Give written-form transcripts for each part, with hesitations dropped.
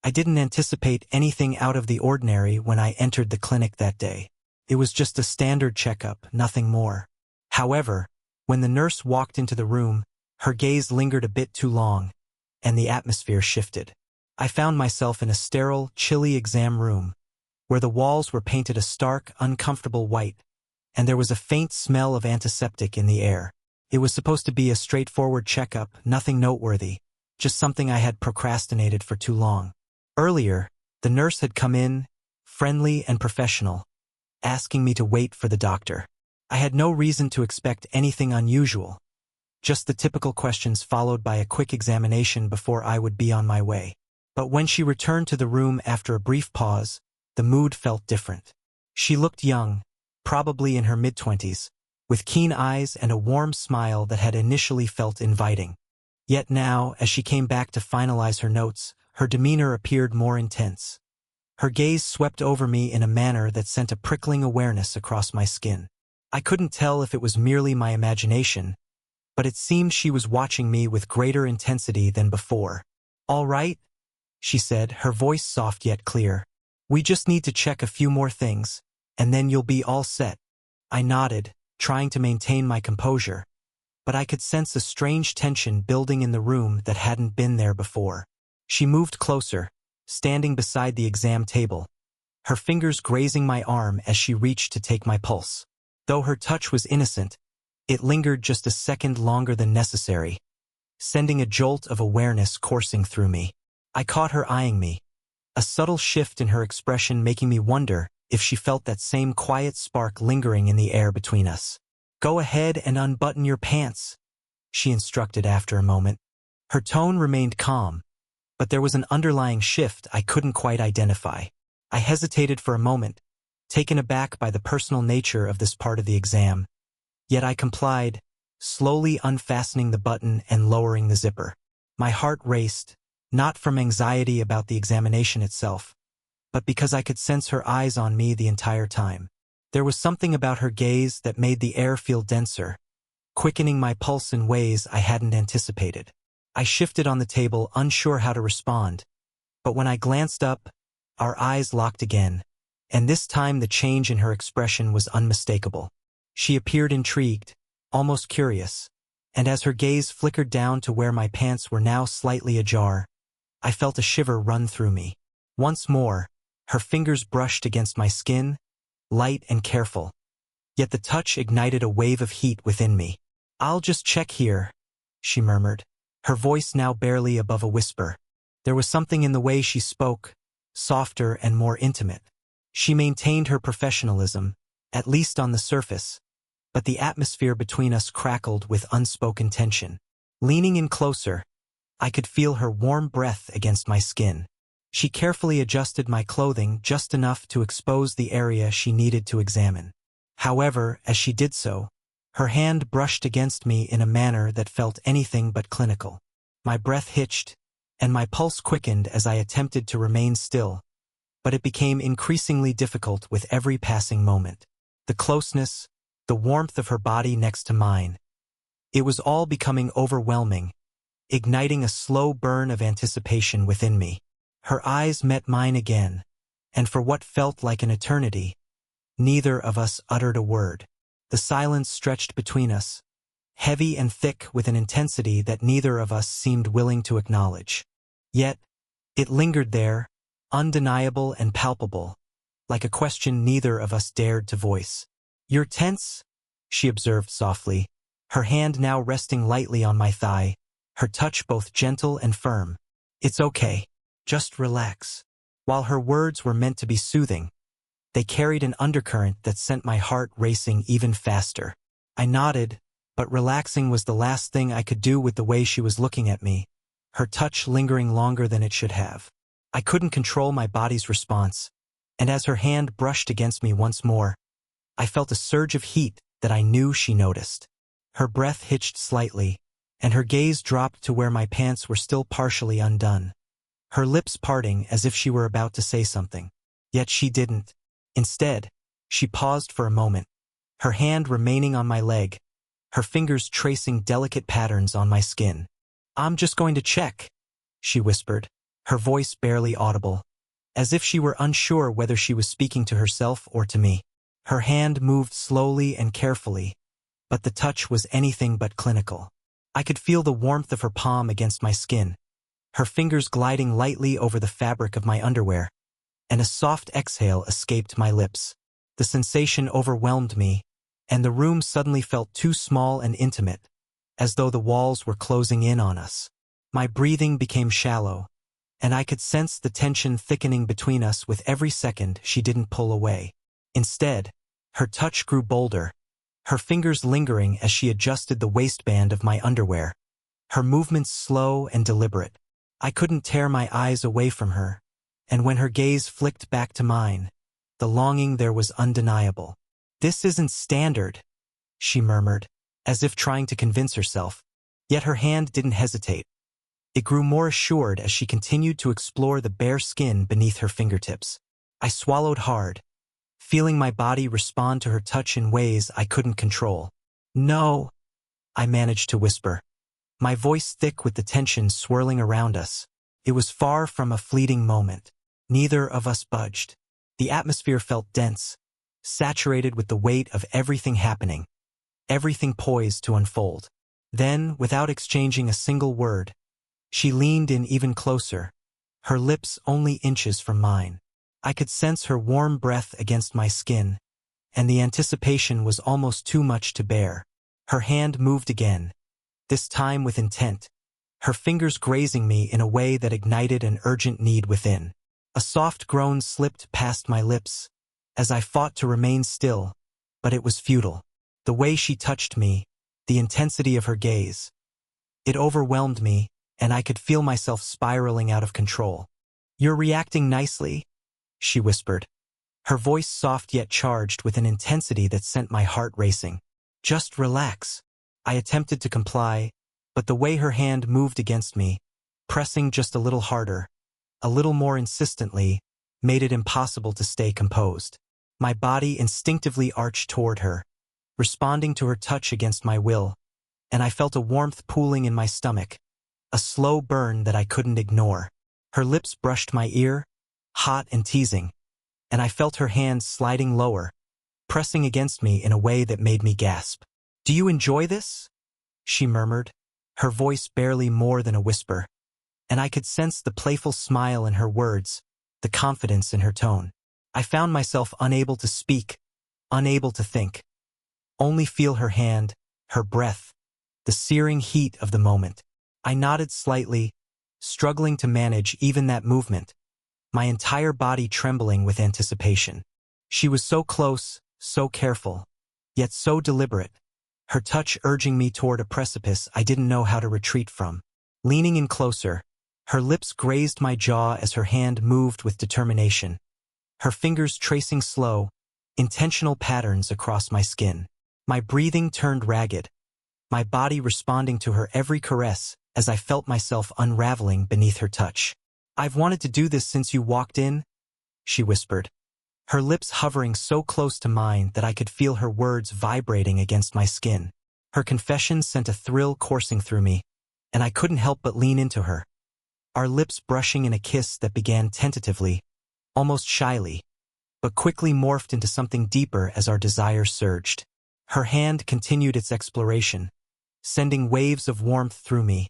I didn't anticipate anything out of the ordinary when I entered the clinic that day. It was just a standard checkup, nothing more. However, when the nurse walked into the room, her gaze lingered a bit too long, and the atmosphere shifted. I found myself in a sterile, chilly exam room, where the walls were painted a stark, uncomfortable white, and there was a faint smell of antiseptic in the air. It was supposed to be a straightforward checkup, nothing noteworthy, just something I had procrastinated for too long. Earlier, the nurse had come in, friendly and professional, asking me to wait for the doctor. I had no reason to expect anything unusual, just the typical questions followed by a quick examination before I would be on my way. But when she returned to the room after a brief pause, the mood felt different. She looked young, probably in her mid-20s, with keen eyes and a warm smile that had initially felt inviting. Yet now, as she came back to finalize her notes, her demeanor appeared more intense. Her gaze swept over me in a manner that sent a prickling awareness across my skin. I couldn't tell if it was merely my imagination, but it seemed she was watching me with greater intensity than before. "All right," she said, her voice soft yet clear. "We just need to check a few more things, and then you'll be all set." I nodded, trying to maintain my composure, but I could sense a strange tension building in the room that hadn't been there before. She moved closer, standing beside the exam table, her fingers grazing my arm as she reached to take my pulse. Though her touch was innocent, it lingered just a second longer than necessary, sending a jolt of awareness coursing through me. I caught her eyeing me, a subtle shift in her expression making me wonder if she felt that same quiet spark lingering in the air between us. "Go ahead and unbutton your pants," she instructed after a moment. Her tone remained calm, but there was an underlying shift I couldn't quite identify. I hesitated for a moment, taken aback by the personal nature of this part of the exam. Yet I complied, slowly unfastening the button and lowering the zipper. My heart raced, not from anxiety about the examination itself, but because I could sense her eyes on me the entire time. There was something about her gaze that made the air feel denser, quickening my pulse in ways I hadn't anticipated. I shifted on the table, unsure how to respond, but when I glanced up, our eyes locked again, and this time the change in her expression was unmistakable. She appeared intrigued, almost curious, and as her gaze flickered down to where my pants were now slightly ajar, I felt a shiver run through me. Once more, her fingers brushed against my skin, light and careful, yet the touch ignited a wave of heat within me. "I'll just check here," she murmured, her voice now barely above a whisper. There was something in the way she spoke, softer and more intimate. She maintained her professionalism, at least on the surface, but the atmosphere between us crackled with unspoken tension. Leaning in closer, I could feel her warm breath against my skin. She carefully adjusted my clothing just enough to expose the area she needed to examine. However, as she did so, her hand brushed against me in a manner that felt anything but clinical. My breath hitched, and my pulse quickened as I attempted to remain still, but it became increasingly difficult with every passing moment. The closeness, the warmth of her body next to mine. It was all becoming overwhelming, igniting a slow burn of anticipation within me. Her eyes met mine again, and for what felt like an eternity, neither of us uttered a word. The silence stretched between us, heavy and thick with an intensity that neither of us seemed willing to acknowledge. Yet, it lingered there, undeniable and palpable, like a question neither of us dared to voice. "You're tense?" she observed softly, her hand now resting lightly on my thigh, her touch both gentle and firm. "It's okay. Just relax." While her words were meant to be soothing, they carried an undercurrent that sent my heart racing even faster. I nodded, but relaxing was the last thing I could do with the way she was looking at me, her touch lingering longer than it should have. I couldn't control my body's response, and as her hand brushed against me once more, I felt a surge of heat that I knew she noticed. Her breath hitched slightly, and her gaze dropped to where my pants were still partially undone, her lips parting as if she were about to say something. Yet she didn't. Instead, she paused for a moment, her hand remaining on my leg, her fingers tracing delicate patterns on my skin. "I'm just going to check," she whispered, her voice barely audible, as if she were unsure whether she was speaking to herself or to me. Her hand moved slowly and carefully, but the touch was anything but clinical. I could feel the warmth of her palm against my skin, her fingers gliding lightly over the fabric of my underwear, and a soft exhale escaped my lips. The sensation overwhelmed me, and the room suddenly felt too small and intimate, as though the walls were closing in on us. My breathing became shallow, and I could sense the tension thickening between us with every second she didn't pull away. Instead, her touch grew bolder, her fingers lingering as she adjusted the waistband of my underwear, her movements slow and deliberate. I couldn't tear my eyes away from her, and when her gaze flicked back to mine, the longing there was undeniable. "This isn't standard," she murmured, as if trying to convince herself. Yet her hand didn't hesitate. It grew more assured as she continued to explore the bare skin beneath her fingertips. I swallowed hard, feeling my body respond to her touch in ways I couldn't control. "No," I managed to whisper, my voice thick with the tension swirling around us. It was far from a fleeting moment. Neither of us budged. The atmosphere felt dense, saturated with the weight of everything happening, everything poised to unfold. Then, without exchanging a single word, she leaned in even closer, her lips only inches from mine. I could sense her warm breath against my skin, and the anticipation was almost too much to bear. Her hand moved again, this time with intent, her fingers grazing me in a way that ignited an urgent need within. A soft groan slipped past my lips, as I fought to remain still, but it was futile. The way she touched me, the intensity of her gaze, it overwhelmed me, and I could feel myself spiraling out of control. "You're reacting nicely," she whispered, her voice soft yet charged with an intensity that sent my heart racing. "Just relax." I attempted to comply, but the way her hand moved against me, pressing just a little harder, a little more insistently, made it impossible to stay composed. My body instinctively arched toward her, responding to her touch against my will, and I felt a warmth pooling in my stomach, a slow burn that I couldn't ignore. Her lips brushed my ear, hot and teasing, and I felt her hands sliding lower, pressing against me in a way that made me gasp. "Do you enjoy this?" she murmured, her voice barely more than a whisper, and I could sense the playful smile in her words, the confidence in her tone. I found myself unable to speak, unable to think, only feel her hand, her breath, the searing heat of the moment. I nodded slightly, struggling to manage even that movement, my entire body trembling with anticipation. She was so close, so careful, yet so deliberate, her touch urging me toward a precipice I didn't know how to retreat from. Leaning in closer, her lips grazed my jaw as her hand moved with determination, her fingers tracing slow, intentional patterns across my skin. My breathing turned ragged, my body responding to her every caress as I felt myself unraveling beneath her touch. "I've wanted to do this since you walked in," she whispered, her lips hovering so close to mine that I could feel her words vibrating against my skin. Her confession sent a thrill coursing through me, and I couldn't help but lean into her, our lips brushing in a kiss that began tentatively, almost shyly, but quickly morphed into something deeper as our desire surged. Her hand continued its exploration, sending waves of warmth through me,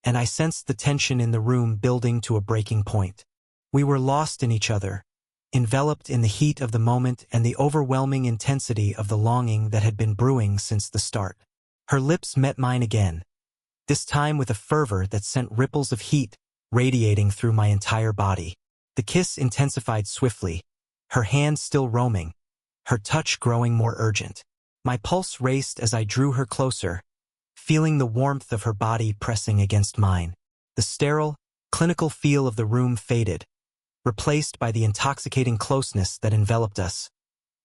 and I sensed the tension in the room building to a breaking point. We were lost in each other, enveloped in the heat of the moment and the overwhelming intensity of the longing that had been brewing since the start. Her lips met mine again, this time with a fervor that sent ripples of heat radiating through my entire body. The kiss intensified swiftly, her hand still roaming, her touch growing more urgent. My pulse raced as I drew her closer, feeling the warmth of her body pressing against mine. The sterile, clinical feel of the room faded, replaced by the intoxicating closeness that enveloped us,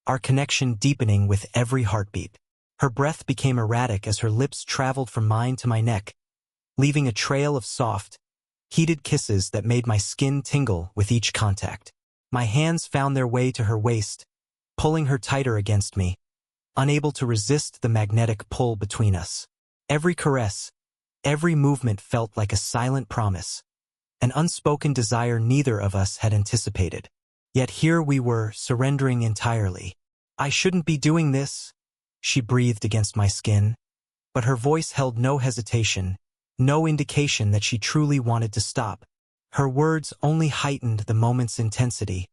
our connection deepening with every heartbeat. Her breath became erratic as her lips traveled from mine to my neck, leaving a trail of soft, heated kisses that made my skin tingle with each contact. My hands found their way to her waist, pulling her tighter against me, unable to resist the magnetic pull between us. Every caress, every movement felt like a silent promise, an unspoken desire neither of us had anticipated. Yet here we were, surrendering entirely. "I shouldn't be doing this," she breathed against my skin, but her voice held no hesitation, no indication that she truly wanted to stop. Her words only heightened the moment's intensity,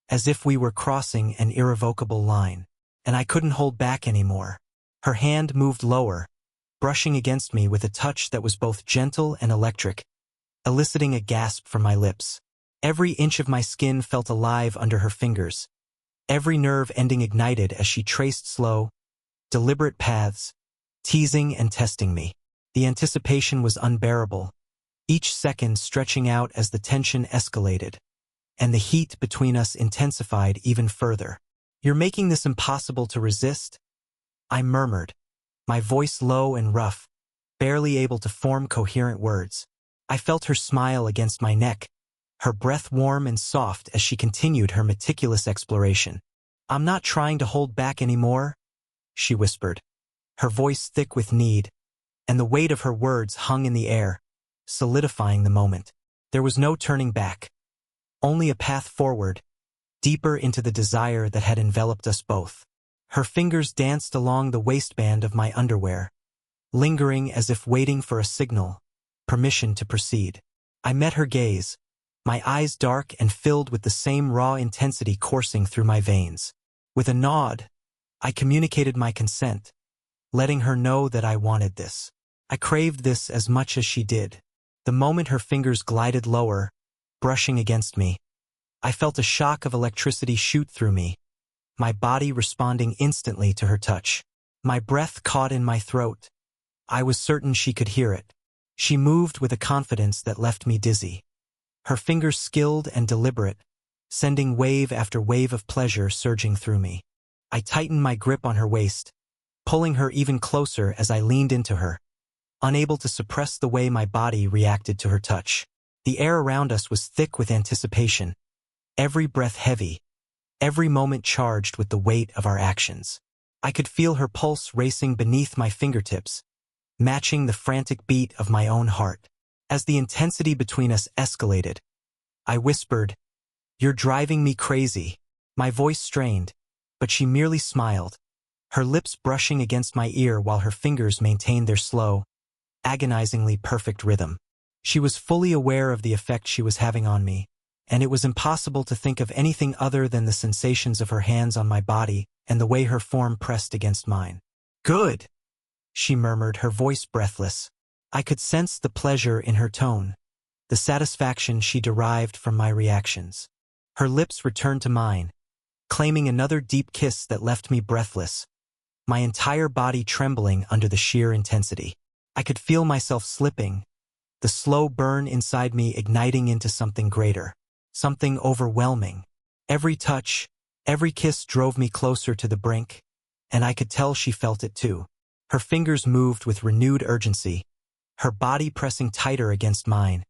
as if we were crossing an irrevocable line, and I couldn't hold back anymore. Her hand moved lower, brushing against me with a touch that was both gentle and electric, eliciting a gasp from my lips. Every inch of my skin felt alive under her fingers, every nerve ending ignited as she traced slow, deliberate paths, teasing and testing me. The anticipation was unbearable, each second stretching out as the tension escalated, and the heat between us intensified even further. "You're making this impossible to resist," I murmured, my voice low and rough, barely able to form coherent words. I felt her smile against my neck, her breath warm and soft as she continued her meticulous exploration. "I'm not trying to hold back anymore," she whispered, her voice thick with need, and the weight of her words hung in the air, solidifying the moment. There was no turning back, only a path forward, deeper into the desire that had enveloped us both. Her fingers danced along the waistband of my underwear, lingering as if waiting for a signal, permission to proceed. I met her gaze, my eyes dark and filled with the same raw intensity coursing through my veins. With a nod, I communicated my consent, letting her know that I wanted this. I craved this as much as she did. The moment her fingers glided lower, brushing against me, I felt a shock of electricity shoot through me, my body responding instantly to her touch. My breath caught in my throat. I was certain she could hear it. She moved with a confidence that left me dizzy, her fingers skilled and deliberate, sending wave after wave of pleasure surging through me. I tightened my grip on her waist, pulling her even closer as I leaned into her, unable to suppress the way my body reacted to her touch. The air around us was thick with anticipation, every breath heavy, every moment charged with the weight of our actions. I could feel her pulse racing beneath my fingertips, matching the frantic beat of my own heart. As the intensity between us escalated, I whispered, "You're driving me crazy." My voice strained, but she merely smiled, her lips brushing against my ear while her fingers maintained their slow, agonizingly perfect rhythm. She was fully aware of the effect she was having on me, and it was impossible to think of anything other than the sensations of her hands on my body and the way her form pressed against mine. "Good," she murmured, her voice breathless. I could sense the pleasure in her tone, the satisfaction she derived from my reactions. Her lips returned to mine, claiming another deep kiss that left me breathless, my entire body trembling under the sheer intensity. I could feel myself slipping, the slow burn inside me igniting into something greater, something overwhelming. Every touch, every kiss drove me closer to the brink, and I could tell she felt it too. Her fingers moved with renewed urgency, her body pressing tighter against mine,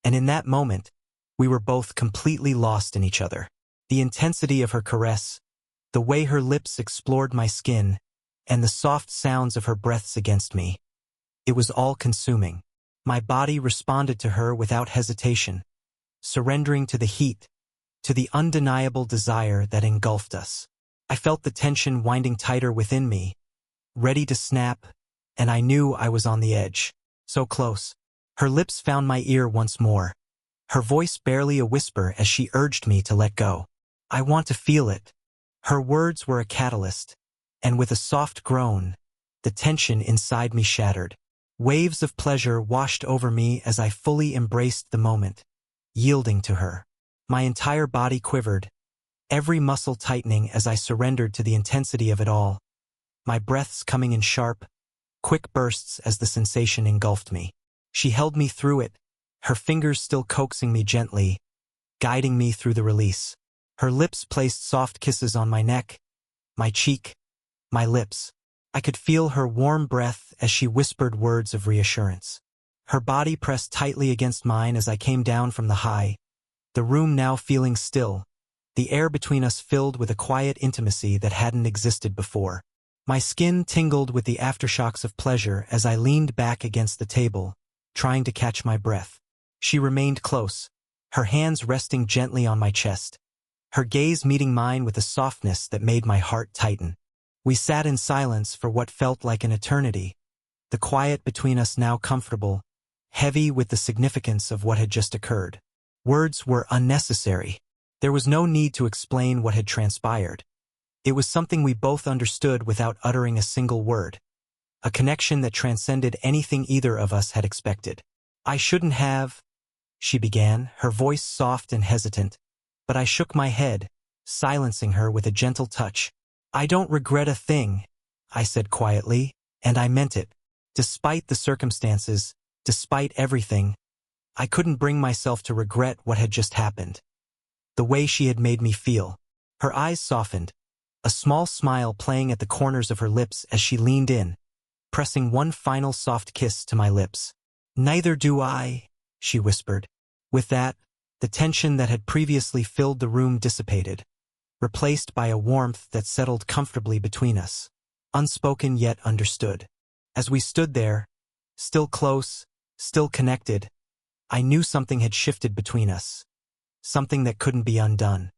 and in that moment, we were both completely lost in each other. The intensity of her caress, the way her lips explored my skin, and the soft sounds of her breaths against me. It was all-consuming. My body responded to her without hesitation, surrendering to the heat, to the undeniable desire that engulfed us. I felt the tension winding tighter within me, ready to snap, and I knew I was on the edge. So close. Her lips found my ear once more, her voice barely a whisper as she urged me to let go. "I want to feel it." Her words were a catalyst, and with a soft groan, the tension inside me shattered. Waves of pleasure washed over me as I fully embraced the moment, yielding to her. My entire body quivered, every muscle tightening as I surrendered to the intensity of it all, my breaths coming in sharp, quick bursts as the sensation engulfed me. She held me through it, her fingers still coaxing me gently, guiding me through the release. Her lips placed soft kisses on my neck, my cheek, my lips. I could feel her warm breath as she whispered words of reassurance. Her body pressed tightly against mine as I came down from the high, the room now feeling still, the air between us filled with a quiet intimacy that hadn't existed before. My skin tingled with the aftershocks of pleasure as I leaned back against the table, trying to catch my breath. She remained close, her hands resting gently on my chest, her gaze meeting mine with a softness that made my heart tighten. We sat in silence for what felt like an eternity, the quiet between us now comfortable, heavy with the significance of what had just occurred. Words were unnecessary. There was no need to explain what had transpired. It was something we both understood without uttering a single word, a connection that transcended anything either of us had expected. "I shouldn't have," she began, her voice soft and hesitant, but I shook my head, silencing her with a gentle touch. "I don't regret a thing," I said quietly, and I meant it. Despite the circumstances, despite everything, I couldn't bring myself to regret what had just happened. The way she had made me feel. Her eyes softened, a small smile playing at the corners of her lips as she leaned in, pressing one final soft kiss to my lips. "Neither do I," she whispered. With that, the tension that had previously filled the room dissipated, replaced by a warmth that settled comfortably between us, unspoken yet understood. As we stood there, still close, still connected, I knew something had shifted between us, something that couldn't be undone.